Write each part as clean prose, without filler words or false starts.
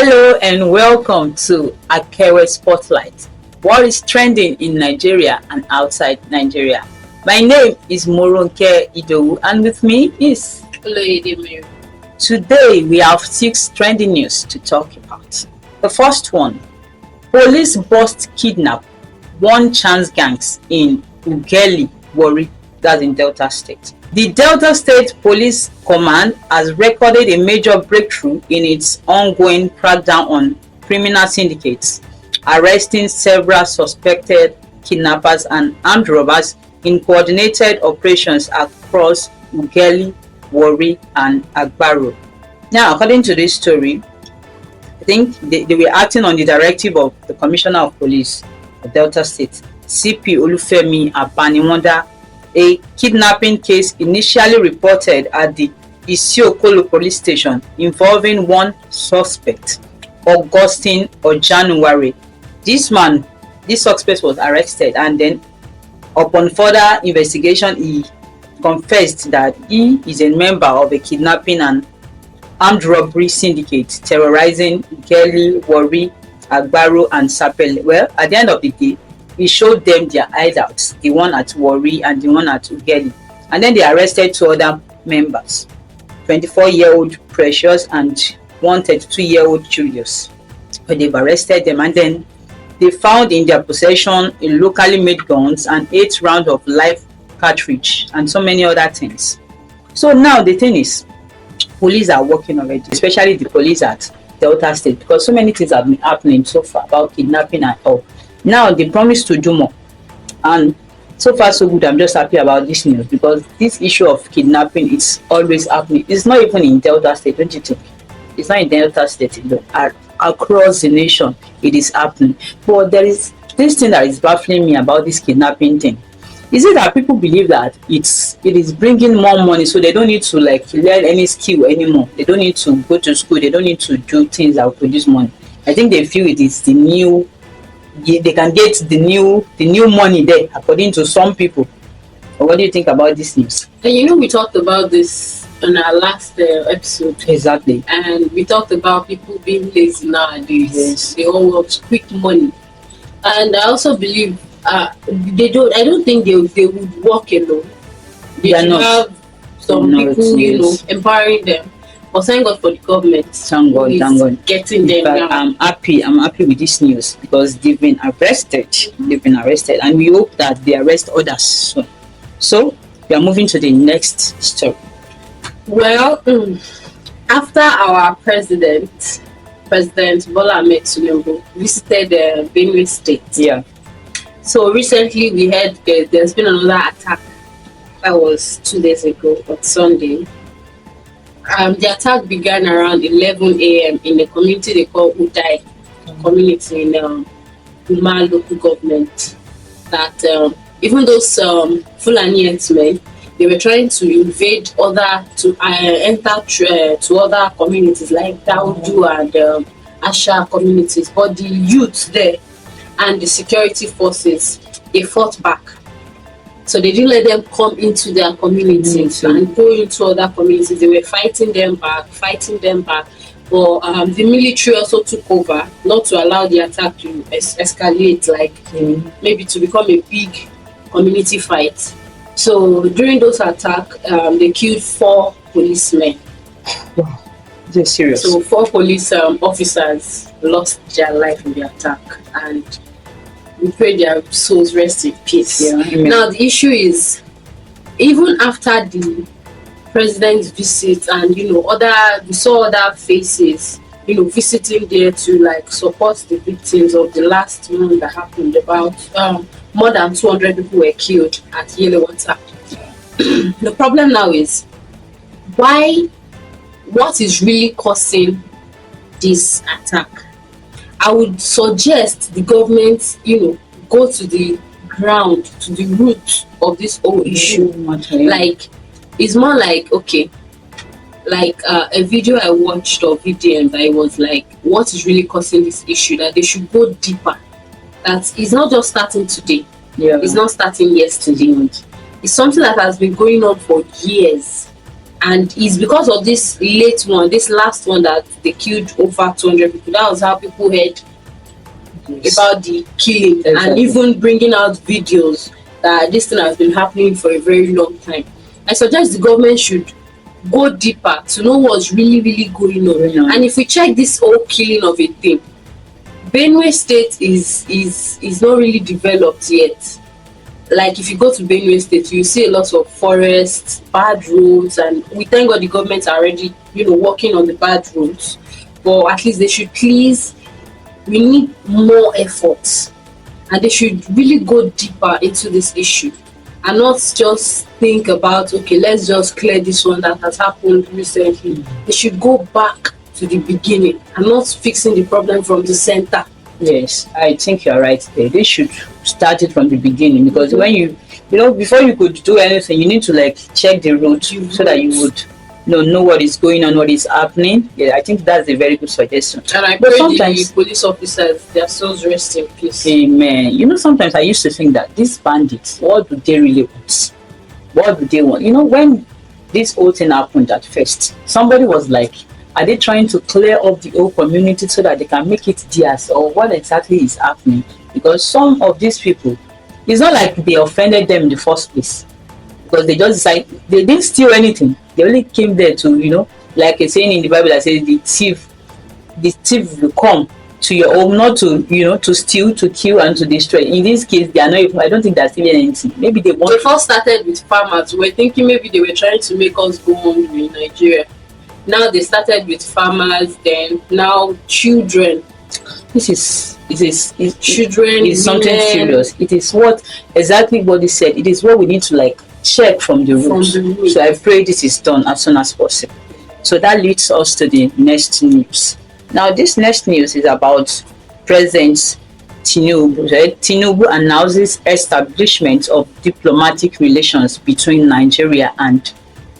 Hello and welcome to Akewe Spotlight. What is trending in Nigeria and outside Nigeria? My name is Moronke Idowu and with me is Ughelli. Today we have 6 trending news to talk about. The first one, police bust kidnap one chance gangs in Ughelli, Warri, that's in Delta State. The Delta State Police Command has recorded a major breakthrough in its ongoing crackdown on criminal syndicates, arresting several suspected kidnappers and armed robbers in coordinated operations across Ughelli, Warri, and Agbaro. Now, according to this story, I think they were acting on the directive of the Commissioner of Police of Delta State, CP Olufemi Abaniwanda. A kidnapping case initially reported at the Isiokolo police station involving one suspect, Augustine or January. This suspect was arrested, and then upon further investigation, he confessed that he is a member of a kidnapping and armed robbery syndicate terrorizing Ughelli, Warri, Agbaro, and Sapele. Well, at the end of the day, he showed them their hideouts, the one at Warri and the one at Ughelli. And then they arrested 2 other members, 24-year-old Precious and 32-year-old Julius. But they've arrested them, and then they found in their possession a locally made guns and 8 rounds of live cartridge and so many other things. So now the thing is, police are working already, especially the police at Delta State, because so many things have been happening so far about kidnapping and all. Now they promise to do more, and so far so good. I'm just happy about this news, because this issue of kidnapping is always happening. It's not even in Delta State, don't you think? It's not in Delta State, across the nation it is happening. But there is this thing that is baffling me about this kidnapping thing. Is it that people believe that it is bringing more money, so they don't need to learn any skill anymore? They don't need to go to school. They don't need to do things that will produce money. I think they feel it is the new. They can get the new money there, according to some people. But what do you think about this news? And we talked about this in our last episode. Exactly. And we talked about people being lazy nowadays. Yes. They all want quick money. And I also believe I don't think they would work alone. They should have some people, empowering them. But thank God for the government. Thank God. Getting them down. I'm happy with this news, because they've been arrested. They've been arrested, and we hope that they arrest others soon. So we are moving to the next story. Well, after our President Bola Ahmed Tinubu visited Benue State. Yeah. So recently we heard there's been another attack. That was 2 days ago on Sunday. The attack began around 11 a.m. in a community they call Udai community in Uma local government. That even those Fulani men, they were trying to invade enter to other communities like Daudu and Asha communities, but the youth there and the security forces, they fought back. So they didn't let them come into their communities and go into other communities. They were fighting them back. But the military also took over, not to allow the attack to escalate, maybe to become a big community fight. So during those attacks, they killed 4 policemen. Wow, they're serious. So 4 police officers lost their life in the attack, and we pray their souls rest in peace. Yeah, now the issue is, even after the president's visit, and we saw other faces visiting there to support the victims of the last one that happened. About more than 200 people were killed at Yelewata. The problem now is, what is really causing this attack? I would suggest the government, go to the ground, to the root of this whole issue. It's more a video I watched of VDM, that it was what is really causing this issue, that they should go deeper. That it's not just starting today. Yeah. It's not starting yesterday. It's something that has been going on for years. And it's because of this late one, this last one, that they killed over 200 people. That was how people heard about the killing. Exactly. And even bringing out videos that this thing has been happening for a very long time. I suggest the government should go deeper to know what's really going on. And if we check this whole killing of a thing, Benue State is not really developed yet. Like if you go to Benue State, you see a lot of forests, bad roads, and we thank God the government are already, working on the bad roads. But at least they should please, we need more efforts, and they should really go deeper into this issue and not just think about, okay, let's just clear this one that has happened recently. They should go back to the beginning and not fixing the problem from the center. Yes, I think you're right there. They should start it from the beginning, because when you before you could do anything, you need to check the route so that you would know what is going on, what is happening. Yeah, I think that's a very good suggestion. And I pray the police officers, their souls rest in peace. Amen. Sometimes I used to think that these bandits, what do they really want? What do they want? When this whole thing happened at first, somebody was like, are they trying to clear up the whole community so that they can make it theirs, or what exactly is happening? Because some of these people, it's not like they offended them in the first place, because they just decided, they didn't steal anything. They only came there to, like a saying in the Bible that says, the thief will come to your home not to, to steal, to kill, and to destroy. In this case, they are not even, I don't think they're stealing anything. Maybe they want. They first started with farmers. We're thinking maybe they were trying to make us go hungry in Nigeria. Now they started with farmers, then now children. It is children. It's something serious. It is exactly what he said. It is what we need to check from the root. So I pray this is done as soon as possible. So that leads us to the next news. Now this next news is about President Tinubu. Tinubu announces establishment of diplomatic relations between Nigeria and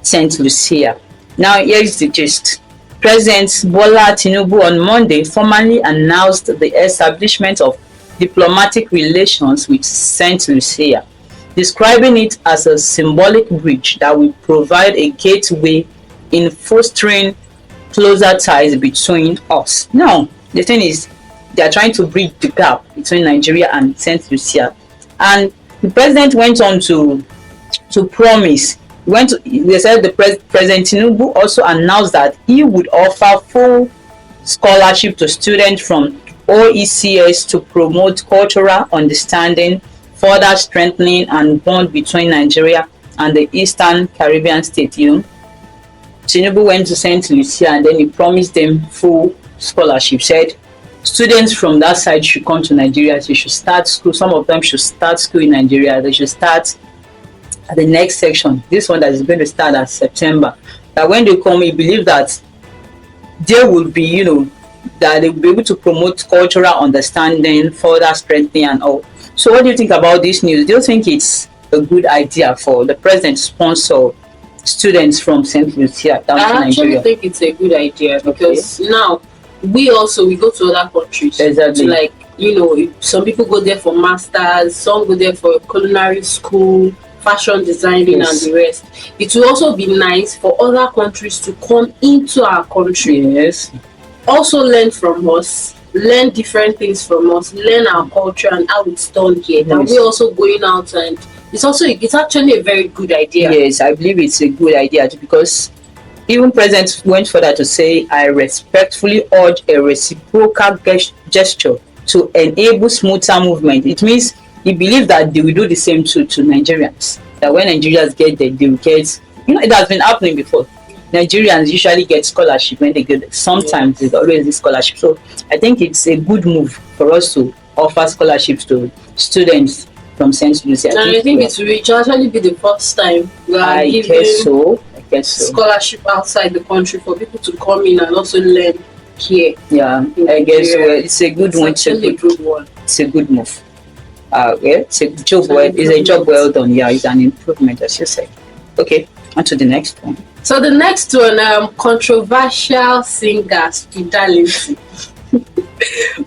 St. Lucia. Now here is the gist. President Bola Tinubu on Monday formally announced the establishment of diplomatic relations with St. Lucia, describing it as a symbolic bridge that will provide a gateway in fostering closer ties between us. Now, the thing is, they are trying to bridge the gap between Nigeria and St. Lucia. And the president went on to promise. They said President Tinubu also announced that he would offer full scholarship to students from OECS to promote cultural understanding, further strengthening and bond between Nigeria and the Eastern Caribbean state. Tinubu went to St. Lucia and then he promised them full scholarship. Said students from that side should come to Nigeria. They should start school. Some of them should start school in Nigeria. They should start at the next section, this one that is going to start at September. That when they come, he believes that they will be, that they will be able to promote cultural understanding, further strengthening and all. So what do you think about this news? Do you think it's a good idea for the president to sponsor students from St. Lucia down to Nigeria? I actually think it's a good idea, because now we go to other countries. Exactly. To some people go there for masters, some go there for culinary school, fashion designing, yes, and the rest. It will also be nice for other countries to come into our country. Yes. Also learn from us, learn different things from us, learn our culture and how it's done here. Yes. And we're also going out, and it's actually a very good idea. Yes, I believe it's a good idea too, because even President went further to say, I respectfully urge a reciprocal gesture to enable smoother movement. It means he believes that they will do the same to Nigerians. That when Nigerians get there, they will get, it has been happening before. Nigerians usually get scholarship when they get there. Sometimes there's always this scholarship. So I think it's a good move for us to offer scholarships to students from St. Lucia. And I think it will actually be the first time we are giving scholarship outside the country for people to come in and also learn here. Yeah, I guess so. It's a good one. It's a good one. It's a good move. It's a job well done. Yeah, it's an improvement, as you said. Okay, on to the next one. So the next one, controversial singer Speed Darlington.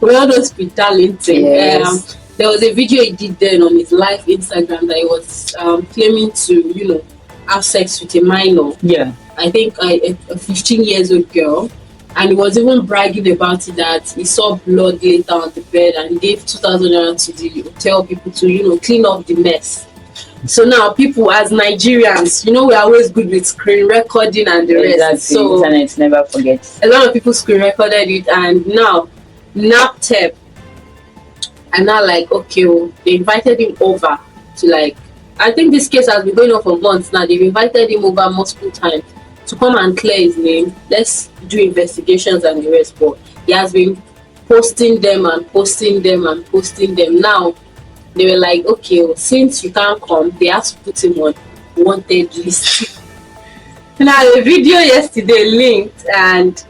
We all know Speed Darlington. Yes. There was a video he did then on his live Instagram that he was claiming to, have sex with a minor. Yeah. I think a 15 years old girl, and he was even bragging about it that he saw blood later on the bed and he gave 2,000 naira to the hotel people to clean up the mess. So now people as Nigerians, we're always good with screen recording and the rest. Exactly. So Internet never forgets. a lot of people screen recorded it, and now NAPTEP are now like, okay, well, they invited him over to, like, I think this case has been going on for months now. They've invited him over multiple times to come and clear his name. Let's do investigations and the rest. But he has been posting them and posting them and posting them. Now they were like, okay, well, since you can't come, they have to put him on wanted list. Now the video yesterday linked, and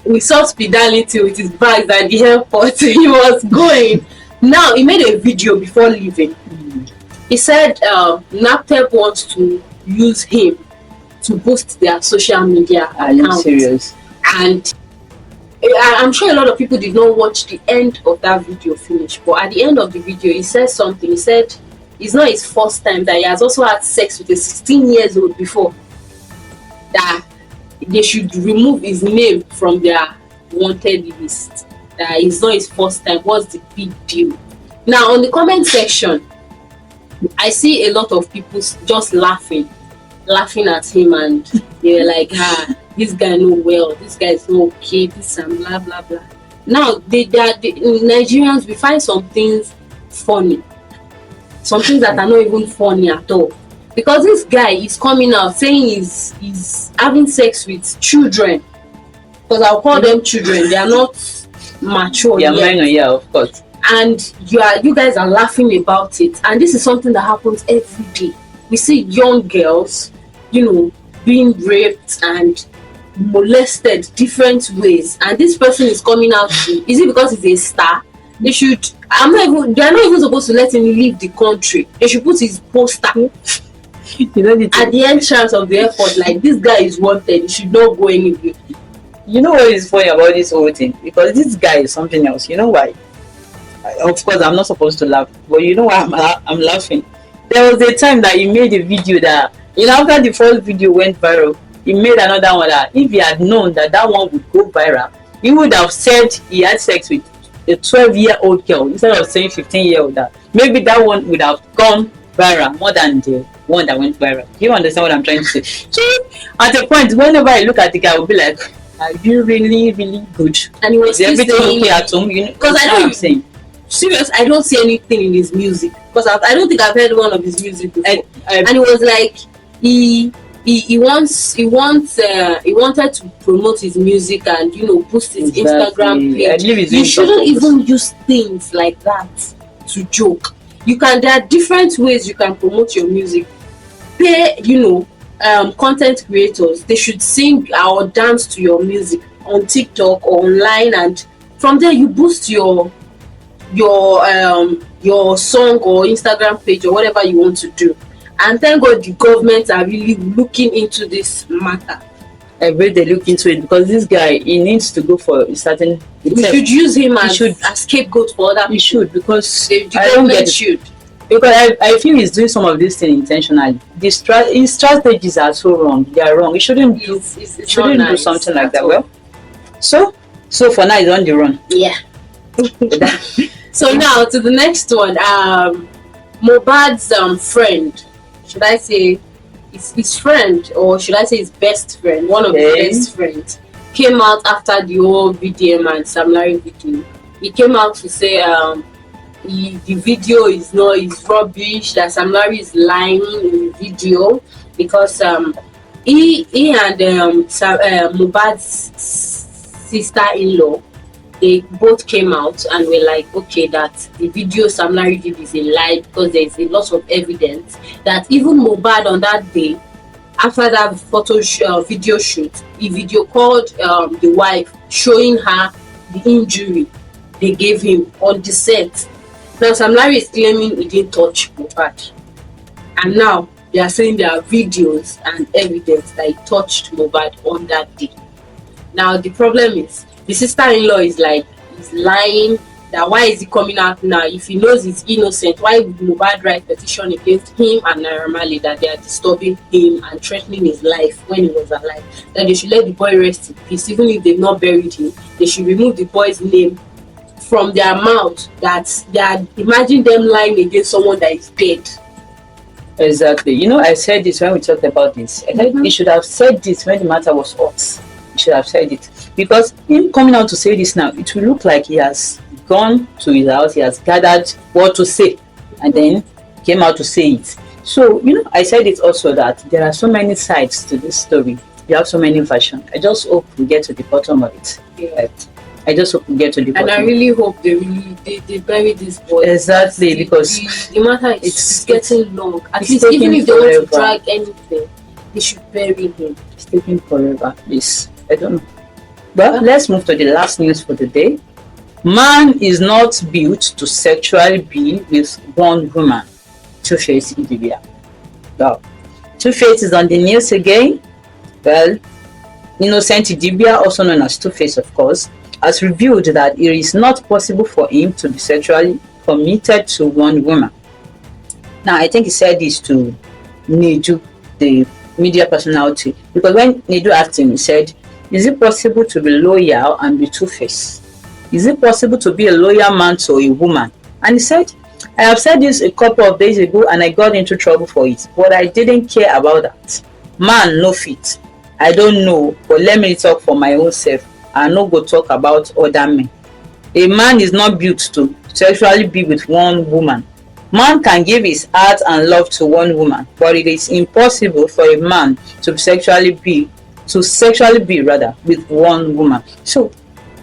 we saw Speedality with his bags at the airport. He was going. Now he made a video before leaving. He said NAPTEP wants to use him to boost their social media account. Are you serious? And I'm sure a lot of people did not watch the end of that video finish, but at the end of the video he said something. He said it's not his first time, that he has also had sex with a 16-year-old before, that they should remove his name from their wanted list, that it's not his first time. What's the big deal? Now on the comment section I see a lot of people just laughing at him, and they're like, this guy no well, this guy is not okay, this and blah blah blah. Now Nigerians, we find some things funny, some things that are not even funny at all, because this guy is coming out saying he's having sex with children, because I'll call them children, they are not mature Yeah, yet. minor, yeah, of course. And you guys are laughing about it, and this is something that happens every day. We see young girls, being raped and molested different ways, and this person is coming out is it because he's a star? They should they're not even supposed to let him leave the country. They should put his poster at the entrance of the airport, like, this guy is wanted, he should not go anywhere. You know what is funny about this whole thing? Because this guy is something else. You know why? Of course, I'm not supposed to laugh, but you know why I'm laughing? There was a time that he made a video that, after the first video went viral, he made another one that if he had known that one would go viral, he would have said he had sex with a 12-year-old girl instead of saying 15-year-old. That maybe that one would have gone viral more than the one that went viral. Do you understand what I'm trying to say? So at a point, whenever I look at the guy, I will be like, are you really, really good? And he was Is everything okay at home? Because I know what I'm saying. Serious, I don't see anything in his music, because I don't think I've heard one of his music before. And it was like he wanted to promote his music and boost his Instagram page. You shouldn't even use things like that to joke. There are different ways you can promote your music. Pay content creators, they should sing or dance to your music on TikTok or online, and from there you boost your song or Instagram page or whatever you want to do. And thank God the government are really looking into this matter. I bet they look into it, because this guy, he needs to go for a certain. We should use him as scapegoat for other people. He should, because the government should. Because I feel he's doing some of these things intentionally. His strategies are so wrong. They are wrong. He shouldn't do something like that. Well, so for now he's on the run. Yeah. So now to the next one. Mohbad's friend, should I say his friend, or should I say his best friend, one of his best friends, came out after the whole VDM and Sam Larry video. He came out to say the video is rubbish, that Sam Larry is lying in the video, because he and Mohbad's sister-in-law, they both came out and were like, okay, that the video Sam Larry did is a lie, because there is a lot of evidence that even Mohbad on that day, after that video shoot, he video called the wife, showing her the injury they gave him on the set. Now Sam Larry is claiming he didn't touch Mohbad, and now they are saying there are videos and evidence that he touched Mohbad on that day. Now the problem is, the sister-in-law is like, he's lying, that why is he coming out now? If he knows he's innocent, why would Mohbad write petition against him and Naira Marley that they are disturbing him and threatening his life when he was alive? That they should let the boy rest in peace, even if they've not buried him. They should remove the boy's name from their mouth. That they are, imagine them lying against someone that is dead. Exactly. You know, I said this when we talked about this. I think he should have said this when the matter was hot. He should have said it. Because him coming out to say this now, it will look like he has gone to his house, he has gathered what to say, and then came out to say it. So, you know, I said it also that there are so many sides to this story. You have so many versions. I just hope we get to the bottom of it. Yeah. I just hope we get to the bottom. And I really hope they bury this boy. Exactly, because the matter is it's getting long. At least taking even if they forever. want to drag anything, they should bury him. It's taking forever, please. I don't know. But let's move to the last news for the day. Man is not built to sexually be with one woman. Two-Face Idibia. Wow. Two-Face is on the news again. Well, Innocent Idibia, also known as Two-Face, of course, has revealed that it is not possible for him to be sexually committed to one woman. Now, I think he said this to Nedu, the media personality, because when Nedu asked him, he said, is it possible to be loyal and be two-faced? Is it possible to be a loyal man to a woman? And he said, I have said this a couple of days ago and I got into trouble for it, but I didn't care about that. Man, no fit. I don't know, but let me talk for my own self. I no go talk about other men. A man is not built to sexually be with one woman. Man can give his heart and love to one woman, but it is impossible for a man to sexually be with one woman. So,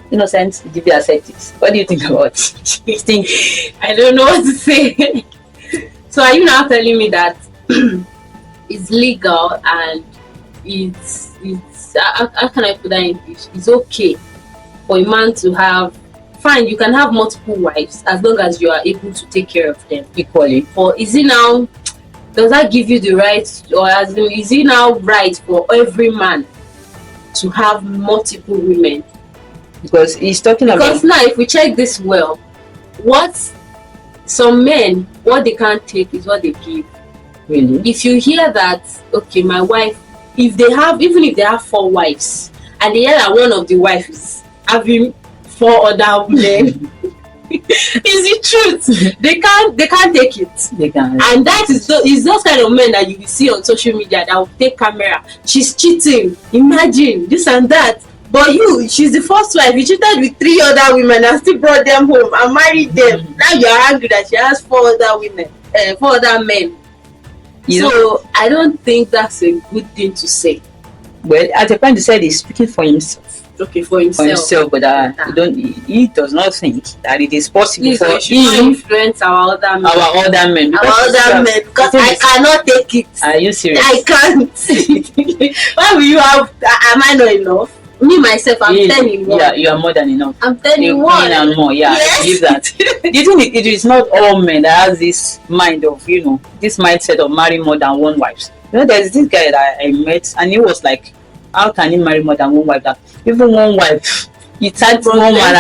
Innocent Idibia said this. What do you think about it? You think? I don't know what to say. So are you now telling me that it's legal and it's how can I put that in English? It's okay for a man to have, fine, you can have multiple wives as long as you are able to take care of them Equally. Or is it now, does that give you the right, or as in, is it now right for every man to have multiple women? Because he's talking about. Because now, if we check this well, what some men, what they can't take is what they give. Really? If you hear that, okay, my wife, if they have, even if they have 4 wives, and they hear that one of the wives is having 4 other men, is the truth. They can't take it. They can. And that is those kind of men that you will see on social media that will take camera. She's cheating. Imagine this and that. But she's the first wife. You cheated with 3 other women and still brought them home and married them. Now you are angry that she has 4 other women, 4 other men. So I don't think that's a good thing to say. Well, at the point he said he's speaking for himself. Okay, for himself. But he does not think that it is possible for him to influence our other men. Because I cannot take it. Are you serious? I can't. Why will you have? Am I not enough? Me myself, I'm 10 in 1. Yeah, you are more than enough. I'm 10 in 1. And more. Yeah, yes. I believe that. You think it is not all men that has this mind of, this mindset of marrying more than one wife. There's this guy that I met, and he was like, how can he marry more than one wife? That even one wife, he tagged one man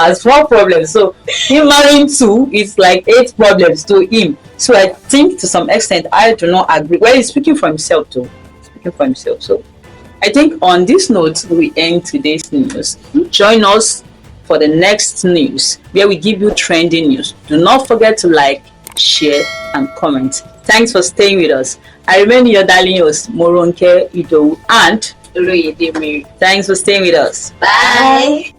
has 4 problems. So him marrying 2 is like 8 problems to him. So I think to some extent I do not agree. Well, he's speaking for himself too. So I think on this note we end today's news. Join us for the next news where we give you trending news. Do not forget to like, share and comment. Thanks for staying with us. I remain your darling host, Moronke Ido, and Oloyede Mary. Thanks for staying with us. Bye.